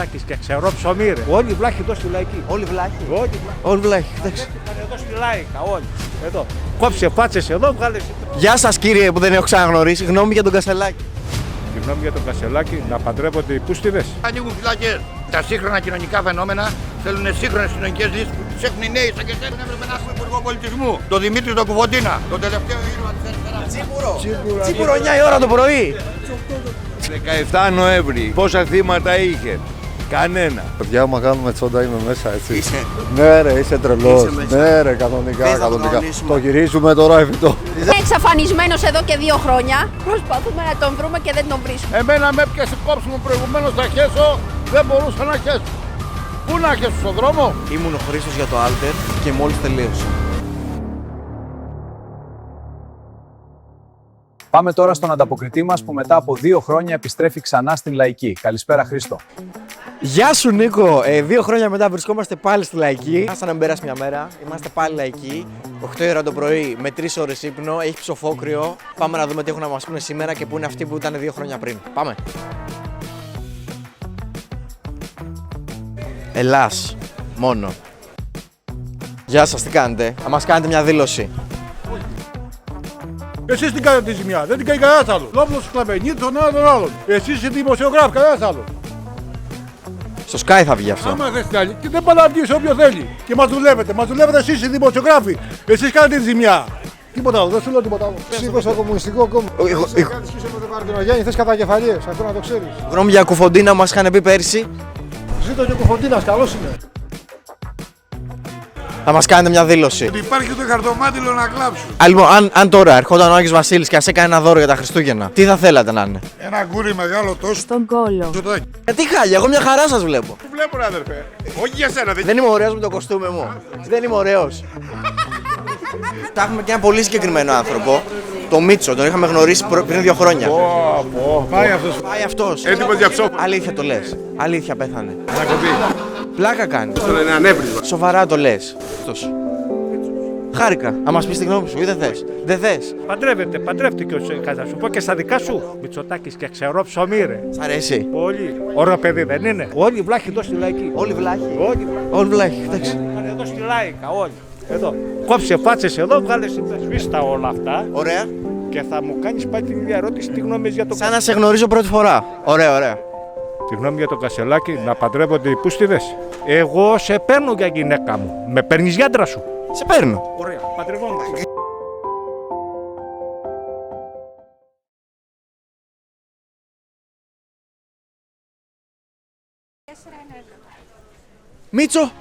Μητσοτάκης και ξερό ψωμί, ρε. Όλοι βλάχοι εδώ στη λαϊκή. Όλοι βλάχοι. Όλοι βλάχοι. Εντάξει. εδώ στη λαϊκά, όλοι. Εδώ. Κόψε φάτσες εδώ, βγάλε. Γεια σας κύριε που δεν έχω ξαναγνωρίσει. Γνώμη για τον Κασελάκη. Συγγνώμη για τον Κασελάκη, να παντρεύονται οι πούστιδες. Ανοίγουν φυλακές. Τα σύγχρονα κοινωνικά φαινόμενα θέλουν σύγχρονες κοινωνικές λύσεις που ψάχνουν οι νέοι σαν και εσείς. Έπρεπε να έχουμε υπουργό πολιτισμού, τον Δημήτρη τον Κουφοντίνα, τον τελευταίο ήρωα της αριστεράς. Τσίπουρο 9 η ώρα το πρωί. 17 Νοέμβρη. Πόσα θύματα είχε? Κανένα. Παιδιά, άμα κάνουμε τσόντα είμαι μέσα, έτσι. Είσαι. Ναι ρε, είσαι τρελός. Είσαι μέσα. Ναι ρε, κανονικά, Θες να το κανονικά. κανονίσουμε? Το γυρίζουμε τώρα εφητό. Είναι εξαφανισμένος εδώ και 2 χρόνια. Προσπαθούμε να τον βρούμε και δεν τον βρίσκουμε. Εμένα με έπιασε κόψιμο προηγουμένως να χέσω, δεν μπορούσα να χέσω. Πού να χέσω, στον δρόμο? Ήμουν ο Χρήστος για το Alter και μόλις τελείωσε. Πάμε τώρα στον ανταποκριτή μας που μετά από 2 χρόνια επιστρέφει ξανά στην Λαϊκή. Καλησπέρα Χρήστο. Γεια σου Νίκο! 2 χρόνια μετά βρισκόμαστε πάλι στη Λαϊκή. Σαν να μην περάσει μια μέρα. Είμαστε πάλι Λαϊκή. 8 η ώρα το πρωί με 3 ώρες ύπνο. Έχει ψοφόκρυο. Πάμε να δούμε τι έχουν να μας πούνε σήμερα και πού είναι αυτοί που ήταν 2 χρόνια πριν. Πάμε! Ελλάς. Μόνο. Γεια σας, τι κάνετε? Θα μας κάνετε μια δήλωση. Εσείς την κάνετε τη ζημιά, δεν την κάνει κανένας άλλος. Λόπλος σκλαβενεί τον ένα τον άλλον. Εσείς είστε δημοσιογράφοι, κανένας άλλος. Στο Sky θα βγει αυτό. Άμα δεν στην άλλη, και δεν πάει να βγει σε όποιο θέλει. Και μας δουλεύετε εσείς οι δημοσιογράφοι. Εσείς κάνετε τη ζημιά. Τίποτα άλλο, δεν σου λέω τίποτα άλλο. Σήκω στο Κομμουνιστικό Κόμμα. Κάνεις πίσω με τον Μαρτινογιάννη, θες κατακεφαλιές, αυτό να το ξέρεις. Γνώμη για Κουφοντίνα μας είχαν πει πέρσι. Ζήτω και ο Κουφοντίνας, καλός είναι. Θα μας κάνετε μια δήλωση. Ότι υπάρχει το χαρτομάτιλο να κλάψουν. Λοιπόν, αν τώρα ερχόταν ο Άγιος Βασίλης και ας έκανε ένα δώρο για τα Χριστούγεννα, τι θα θέλατε να είναι? Ένα γκούρι μεγάλο τόσο. Στον κόλο. Τι χάλια, εγώ μια χαρά σας βλέπω. Που βλέπω ρε αδερφέ. Όχι για σένα, Δεν είμαι ωραίος με το κοστούμι μου. Δεν είμαι ωραίος. Θα έχουμε και ένα πολύ συγκεκριμένο άνθρωπο. Το Μίτσο, τον είχαμε γνωρίσει πριν 2 χρόνια. Πάει αυτός. Πάει αυτός. Έτοιμος για ψόφο. Αλήθεια το λες. Αλήθεια πέθανε. Ανακοπή. Πλάκα κάνει. Το λένε ανέβρισμα. Σοβαρά το λες. Αυτός. Χάρηκα. Να μας πεις τη γνώμη σου ή δεν θες? Δεν θες. Παντρεύτηκε θα σου πω και στα δικά σου. Μητσοτάκης και ξερό ψωμί, ρε. Σ' αρέσει? Όλοι. Ωραίο παιδί δεν είναι. Όλοι βλάχοι εδώ στη λαϊκή. Όλοι βλάχοι. Όλοι βλάχοι. Εντάξει. εδώ στη λαϊκά, όλοι. Εδώ. Κόψε φάτσες εδώ, βγάλε σβήστα όλα αυτά. Ωραία. Και θα μου κάνεις πάλι την ίδια ερώτηση, τι γνώμη για το Σαν να σε γνωρίζω πρώτη φορά. Ωραία. Τη γνώμη για τον Κασελάκη, να παντρεύονται οι πούστιδες. Εγώ σε παίρνω για γυναίκα μου. Με παίρνεις για άντρα σου. Σε παίρνω. Ωραία, παντρευόμαστε. Μίτσο!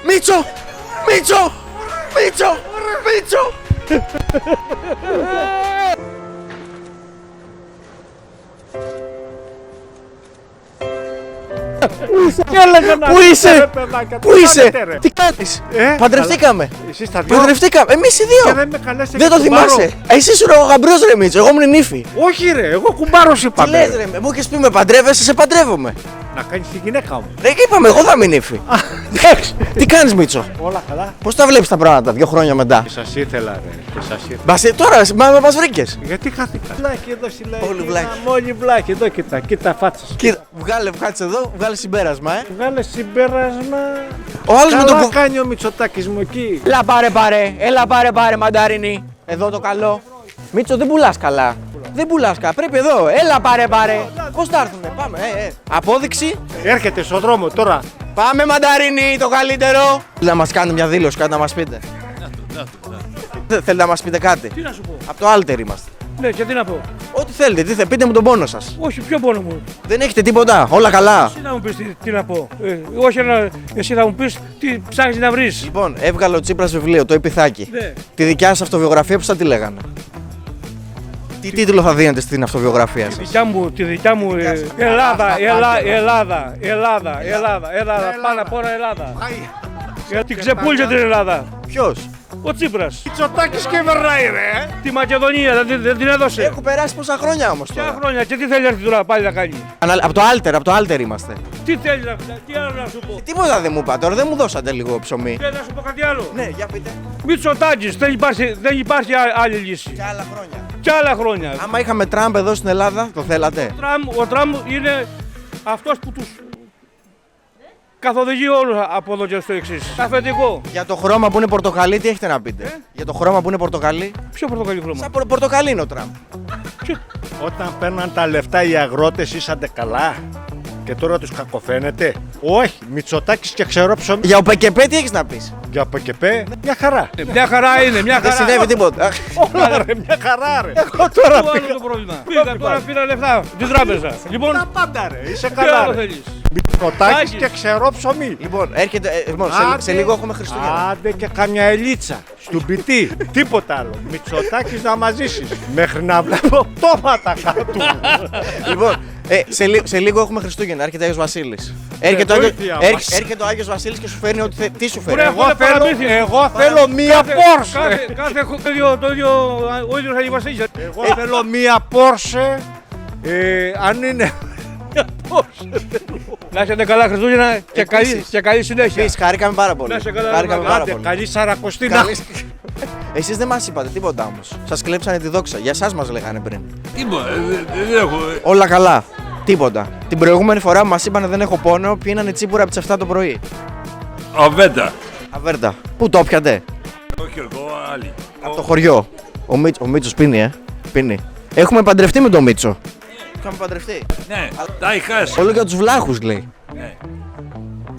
Μίτσο! Μίτσο! Μίτσο! Μίτσο! Πού είσαι? Πού είσαι? Τι κάνεις? Παντρευτήκαμε. Εσείς τα δυο. Παντρευτήκαμε. Εμείς οι Και δύο. δεν με καλέσαι Δεν το θυμάσαι. Εσύ ήσουν ο γαμπρός ρε Μίτσο. Εγώ ήμουν η νύφη. Όχι ρε, εγώ κουμπάρος Τι είπα. λες ρε, μου είχες πει με παντρεύεσαι, σε παντρεύομαι. Να κάνεις τη γυναίκα μου. Ρε και είπαμε, εγώ θα είμαι η νύφη. Τι κάνεις Μίτσο? Όλα καλά. Πώς τα βλέπεις τα πράγματα 2 χρόνια μετά? Και σας ήθελα ρε, και σας ήθελα. Μπας, τώρα μας βρήκες. Γιατί χάθηκα. Βλάχοι εδώ στη λαϊκή. Όλοι βλάχοι. Όλοι βλάχοι εδώ, κοίτα φάτσες. Κοίτα, κάτσε εδώ, βγάλε συμπέρασμα, Βγάλε συμπέρασμα. Ο άλλος με Καλά το κάνει ο Μητσοτάκης μου εκεί. Έλα πάρε μανταρίνι. Εδώ το καλό. Μίτσο, δεν πουλάς καλά. Δεν πουλάς καλά. Πρέπει εδώ. Έλα πάρε. Πώς θα έρθουνε, πάμε. Απόδειξη. Έρχεται στον δρόμο τώρα. Πάμε μανταρίνι, το καλύτερο. Να μας κάνετε μια δήλωση, κάτι να μας πείτε. Θέλετε να μας πείτε κάτι? Τι να σου πω. Από το Alter είμαστε. Ναι, και τι να πω. Ό,τι θέλετε, πείτε μου τον πόνο σας. Όχι, ποιο πόνο μου. Δεν έχετε τίποτα, όλα καλά. Εσύ να μου πεις τι να πω. Όχι, εσύ θα μου πεις τι ψάχνεις να βρεις. Λοιπόν, έβγαλε ο Τσίπρας βιβλίο, το Επιθάκι. Ναι. Τη δικιά σας αυτοβιογραφία, πώς θα τη λέγανε? Τι τίτλο θα δίνετε στην αυτοβιογραφία σας? Τη δικιά μου Ελλάδα. Πάνω απ' όλα Ελλάδα. Την ξεπούλησε την Ελλάδα. Ποιος? Ο Τσίπρας. Μητσοτάκης και βερνάει ρε. Τη Μακεδονία δεν την έδωσε. Έχουν περάσει πόσα χρόνια όμως Ποια τώρα. χρόνια και τι θέλει να έρθει τώρα πάλι να κάνει. Από το Alter είμαστε. Τι θέλει τι άλλο να σου πω. Τίποτα δεν μου είπα τώρα, δεν μου δώσατε λίγο ψωμί. Θέλει να σου πω κάτι άλλο. Ναι, για πείτε. Μητσοτάκης, δεν υπάρχει άλλη λύση. Και άλλα χρόνια. Και άλλα χρόνια. Άμα είχαμε Τραμπ εδώ στην Ελλάδα, το θέλατε? Ο Τραμπ είναι Αυτός που τους καθοδηγεί όλους από εδώ και στο εξής. Αφεντικό. Για το χρώμα που είναι πορτοκαλί, τι έχετε να πείτε? Για το χρώμα που είναι πορτοκαλί. Ποιο πορτοκαλί χρώμα? Σαν πορτοκαλί είναι ο Τραμπ. Όταν παίρναν τα λεφτά οι αγρότες ήσατε καλά και τώρα τους κακοφαίνεται. Όχι, Μητσοτάκης και ξερό ψωμί. Για ο ΠΚΠ τι έχεις να πεις? Για από και πέ, μια χαρά. Μια χαρά είναι, μια Δεν χαρά. συνέβη τίποτα. Όλα ρε, μια χαρά ρε. Εγώ τώρα Πού άλλο το πρόβλημα? Πήγα τώρα, πήρα λεφτά την τράπεζα. Λοιπόν, τα πάντα ρε, είσαι τι καλά άλλο ρε. θέλεις? Μητσοτάκης και ξερό ψωμί. Λοιπόν, έρχεται. Σε λίγο έχουμε Χριστούγεννα. Άντε και καμιά ελίτσα στο πιτί. Τίποτα άλλο. Μητσοτάκης να μας ζήσεις. Μέχρι να βλέπω πτώματα κάτω. Λοιπόν, σε λίγο έχουμε Χριστούγεννα. Έρχεται ο Άγιος Βασίλης. βοήθεια μας. Έρχεται ο Άγιος Βασίλης και σου φέρνει ό,τι τι σου Ωραία, φέρνει? Εγώ θέλω μία Porsche. Κάθε το ίδιο, ο ίδιος Άγιος Βασίλης. Εγώ θέλω μία Porsche. Αν είναι. Να είστε καλά Χριστούγεννα Επίσης. και καλή συνέχεια. Εμείς χάρηκαμε πάρα πολύ. Να είσαι καλά, Χάρηκαμε να πάρα Άντε, πολύ. καλή Σαρακοστίνα. Καλή- Εσείς δεν μας είπατε τίποτα όμως. Σας κλέψανε τη δόξα. Για εσάς μας λέγανε πριν. Δεν έχω. Όλα καλά. Τίποτα. Την προηγούμενη φορά που μας είπανε δεν έχω πόνο, πίνανε τσίπουρα από τις 7 το πρωί. Αβέντα. Αβέρτα. Πού το πιατε? Όχι εγώ, άλλοι. Από το χωριό. Ο Μίτσος πίνει, Πίνει. Έχουμε παντρευτεί με τον Μίτσο. Είχαμε παντρευτεί. Ναι, τα έχει χάσει. Όλο για τους βλάχους λέει. Ναι.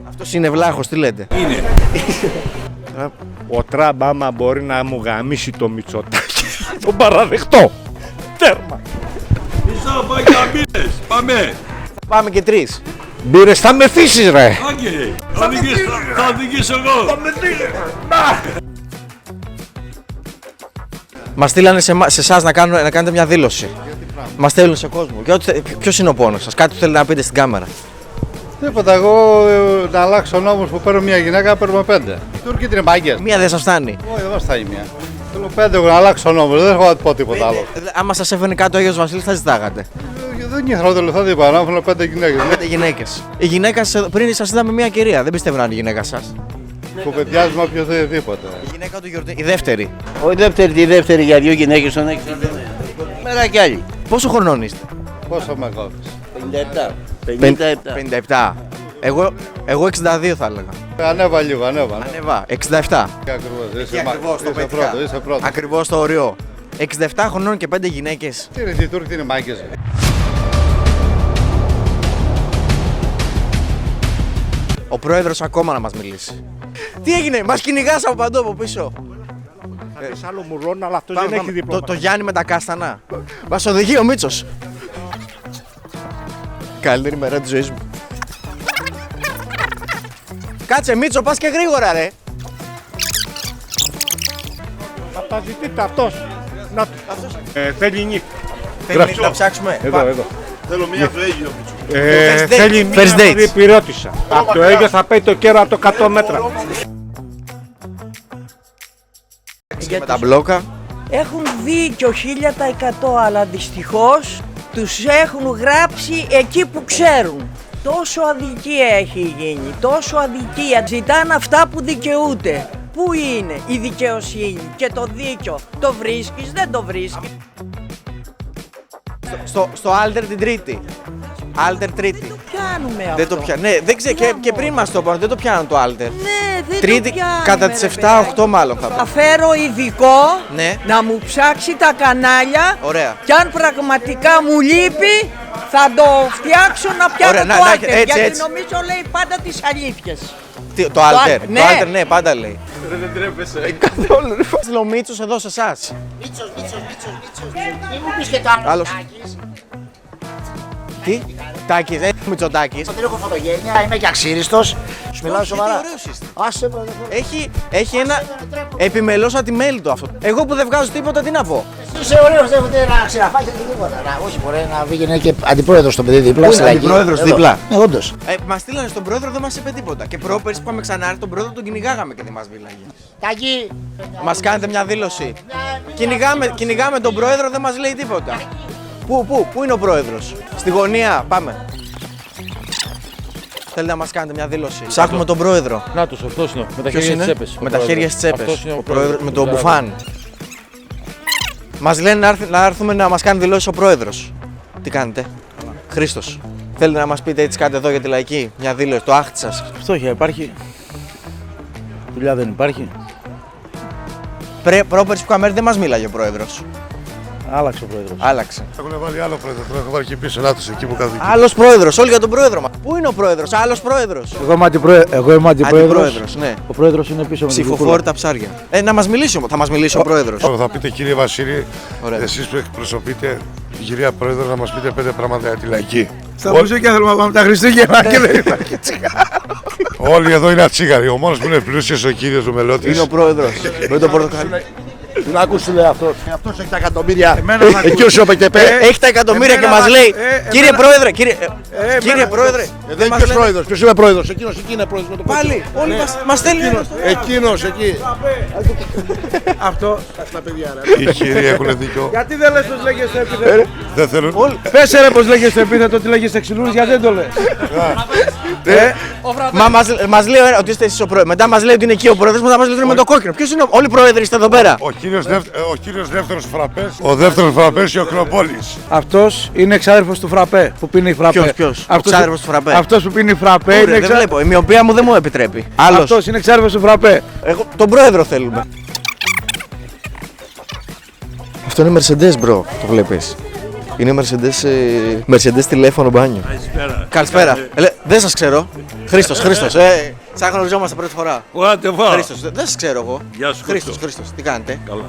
Αυτός είναι βλάχος, τι λέτε? Είναι. Ο Τραμπ άμα μπορεί να μου γαμίσει το Μητσοτάκη θα τον παραδεχτώ. Τέρμα. Μισό πάει καμπίνες. Πάμε. Πάμε και 3. Μπήρες θα μεθύσεις ρε. Άγγελε. Θα οδηγήσω εγώ. Μας στείλανε σε εσάς να κάνετε μια δήλωση. Μας στέλνουν σε κόσμο. Ποιος είναι ο πόνος σας? Κάτι θέλετε να πείτε στην κάμερα? Τίποτα, εγώ να αλλάξω νόμους που παίρνω μια γυναίκα, παίρνουμε 5. Οι Τούρκοι είναι μάγκες. Μία δεν σας φτάνει. Όχι, δεν μας φτάνει μια. Θέλω 5 εγώ να αλλάξω νόμους, δεν έχω να πω τίποτα άλλο. Άμα σας έφερνε κάτω ο Άγιος Βασίλης θα ζητάγατε. Δεν ήθελα το λεφτά τίποτα, να θέλω 5 γυναίκες. 5 γυναίκες. Η γυναίκα σας, πριν σας είδαμε μια κυρία, δεν πιστεύω να είναι η γυναίκα σας. Κουβεντιάζουμε οποιοδήποτε. Η γυναίκα του η δεύτερη. Όχι τη δεύτερη για δύο γυναίκες τον έξω. Μέρα κι άλλη. Πόσο χρονών είστε? Πόσο μεγάλος. 57. 57. 57. Εγώ 62 θα έλεγα. Ανέβα λίγο, ανέβα. Ανεβά. 67. Ακριβώς, Και ακριβώς το είσαι πρώτο, είσαι πρώτο. Ακριβώς το όριο. 67 χρονών και 5 γυναίκες. Τι είναι, οι Τούρκοι είναι μάγκες. Ο πρόεδρος ακόμα να μας μιλήσει. Τι έγινε, μας κυνηγάς από παντού από πίσω. Θες άλλο μουρλόν αλλά αυτός Πάμε, δεν έχει πάμε. διπλώμα. Το Γιάννη με τα κάστανα. Μας οδηγεί ο Μίτσος. Καλύτερη μέρα της ζωής μου. Κάτσε Μίτσο, πας και γρήγορα ρε. Θα τα ζητείτε αυτός. Να του. Θέλει νίκ. Θέλει να ψάξουμε. Εδώ, εδώ. Θέλω μία του Αίγυπτο. First date. Θέλει First μία dates. διπυρώτησα. Από το Αίγυπτο θα πάει το κέρο από το 100 μέτρα. Με τα μπλόκα. Έχουν δίκιο 1000%, αλλά δυστυχώς τους έχουν γράψει εκεί που ξέρουν. Τόσο αδικία έχει γίνει, τόσο αδικία. Ζητάνε αυτά που δικαιούται. Πού είναι η δικαιοσύνη και το δίκιο? Το βρίσκεις, δεν το βρίσκεις. Στο Alter την Τρίτη. Alter Τρίτη. Πιάνουμε αυτό. Δεν το πιάνουν. Ναι, δεν ξέρω, και πριν μας το είπαν, δεν το πιάνουν το Alter. Ναι, δεν Τρίτη, το πιάνουμε, κατά τις ρε 7-8 μάλλον θα Θα πω. φέρω ειδικό Ναι. να μου ψάξει τα κανάλια. Ωραία. Και αν πραγματικά μου λείπει, θα το φτιάξω να πιάνω Ωραία, το να, Alter. έτσι, Γιατί έτσι. νομίζω λέει πάντα τις αλήθειες. Το Alter. ναι. Το Alter, ναι, πάντα λέει. Δεν τρέπεσαι. Καθόλου. Στείλω ο Μίτσος εδώ σε εσάς. Μίτσος. Μην μου πεις και το άλλο Άλλος. Τάκης. Τι? Τάκης, Μητσοτάκης. Δεν έχω φωτογένεια, είμαι και αξίριστος. Σου μιλάω σοβαρά. ωραίος είστε. Άσε με, Έχει ένα επιμελώς ατιμέλητο αυτό. Εγώ που δεν βγάζω τίποτα, τι να πω. Είσαι ωραίος, δεν έχετε να ξεραφάγετε τίποτα. Όχι, μπορεί να βγει και αντιπρόεδρος στο παιδί δίπλα. Πού στη είναι Λαϊκή. αντιπρόεδρος Εδώ. δίπλα? Ναι, όντως. Μας στείλανε στον πρόεδρο, δεν μας είπε τίποτα. Και πρόπερση που πάμε ξανά, τον πρόεδρο τον κυνηγάγαμε και δεν μας μίλαγε. Τάκη. Μας κάνετε μια δήλωση. Κυνηγάμε τον πρόεδρο, δεν μας λέει τίποτα. Πού είναι ο πρόεδρος? Στη γωνία, πάμε. Θέλετε να μας κάνετε μια δήλωση? Ψάχνουμε τον πρόεδρο. Να τους, αυτός είναι, με τα Ποιος χέρια είναι? στις τσέπες. Με τα χέρια στις τσέπες. Αυτός είναι Ο πρόεδρος, με τον μπουφάν. Μπουφάν. Μας λένε να έρθουμε να μας κάνει δηλώσεις ο πρόεδρος. Τι κάνετε? Χρήστος. Θέλετε να μας πείτε έτσι κάτι εδώ για τη Λαϊκή, μια δήλωση, το άχτη σας. Φτώχεια υπάρχει. Δουλειά δεν υπάρχει. Πρόπερση που είχαμε έρθει δεν μας μίλαγε ο πρόεδρος. Άλλαξε ο πρόεδρος. Άλλαξε. Έχουν βάλει άλλο πρόεδρο, τον έχω βάλει και πίσω, να τους εκεί που κάθεται. Άλλος πρόεδρος, όλοι για τον πρόεδρο μας. Πού είναι ο πρόεδρος, άλλος πρόεδρος. Εγώ είμαι αντιπρόεδρος. Αντιπρόεδρος, ναι. Ο πρόεδρος είναι πίσω με την Ψηφοφόροι τα ψάρια. Να μας μιλήσει, θα μας μιλήσει ο πρόεδρος. Θα πείτε κύριε Βασίλη, Ωραία. εσείς που εκπροσωπείτε την κυρία Πρόεδρο, να μας πείτε 5 πράγματα για τη Λαϊκή. Στα μπουζούκια θέλουμε να πάμε τα Χριστούγεννα και δεν υπάρχει τσιγάρο. Όλοι εδώ είναι ατσίγαροι. Ο μόνος που είναι πλούσιος ο κύριος ο Μελώτης. Είναι ο πρόεδρος. Με το πορτοκάλι. Να ακούσει λέει αυτός. Αυτός έχει τα εκατομμύρια. Εκεί ο Σοπεκεπέ. Έχει τα εκατομμύρια και μας λέει, κύριε πρόεδρε, κύριε πρόεδρε. Δεν είναι πρόεδρος. Ποιος είναι πρόεδρος. Εκείνος εκεί είναι πρόεδρος. Πάλι, όλοι μας στέλνουν. Εκείνος εκεί. Αυτό. Οι κύριοι έχουν δίκιο. Γιατί δεν λες πως λέγες στο επίθετο. Δεν θέλουν. Πες ρε πως λέγες στο επίθετο ότι λέγες εξηλούρης, γιατί δεν το λες. Μα μας λέει ότι είστε εσείς ο πρόεδρος. Μετά μας λέει ότι είναι εκεί ο πρόεδρος, μετά μας λέει ότι είναι με το κόκκινο. Ποιος είναι, όλοι οι πρόεδροι είστε εδώ πέρα. Ο κύριος δεύτερος φραπές. Ο δεύτερος φραπές η Ακροπόλης. Αυτός είναι εξάδερφος του Φραπέ που πίνει φραπέ. Ποιος, ο εξάδερφος του Φραπέ. Αυτός που πίνει φραπέ Δεν βλέπω, η μοιοπία μου δεν μου επιτρέπει. Άλλος. Αυτός είναι εξάδερφος του Φραπέ. Τον πρόεδρο θέλουμε. Αυτό είναι Mercedes, bro, το βλέπεις. Είναι Mercedes τηλέφωνο μπάνιο. Καλησπέρα. Δεν σας ξέρω. Χρήστος. Σαν γνωριζόμαστε πρώτη φορά. Χρήστος, δεν σας ξέρω εγώ. Γεια σου, Χρήστος, τι κάνετε. Καλά.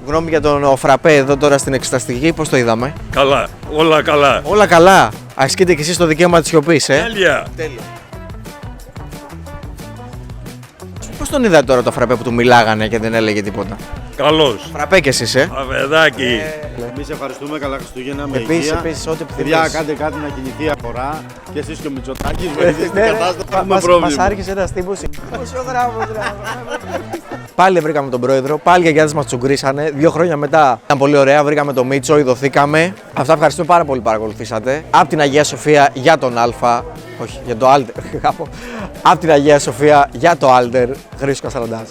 Γνώμη για τον Φραπέ εδώ τώρα στην εξεταστική, πώς το είδαμε. Καλά. Όλα καλά. Όλα καλά. Ασκείτε κι εσείς το δικαίωμα της σιωπής, Τέλεια. Τέλεια. Πώς τον είδατε τώρα το Φραπέ που του μιλάγανε και δεν έλεγε τίποτα. Καλός. Φραπέ κι εσείς, Αβεδάκι. Εμείς ευχαριστούμε, καλά Χριστούγεννα με Επίσης, υγεία. ό,τι επιθυμείς. Παιδιά, κάντε κάτι να κινηθεί η αγορά και εσείς και ο Μητσοτάκης βοηθήστε την κατάσταση. Έχουμε Μας πρόβλημα. άρχισε ένας τύπος. Πάλι βρήκαμε τον πρόεδρο, πάλι οι γιαγιάδες μας τσουγκρίσανε. 2 χρόνια μετά ήταν πολύ ωραία, βρήκαμε τον Μίτσο, ειδωθήκαμε. Αυτά, ευχαριστούμε πάρα πολύ που παρακολουθήσατε. Απ' την Αγία Σοφία για τον Α, όχι, για το Άλτερ, απ' την Αγία Σοφία για το Άλτερ, Χρήστος Καστραντάς.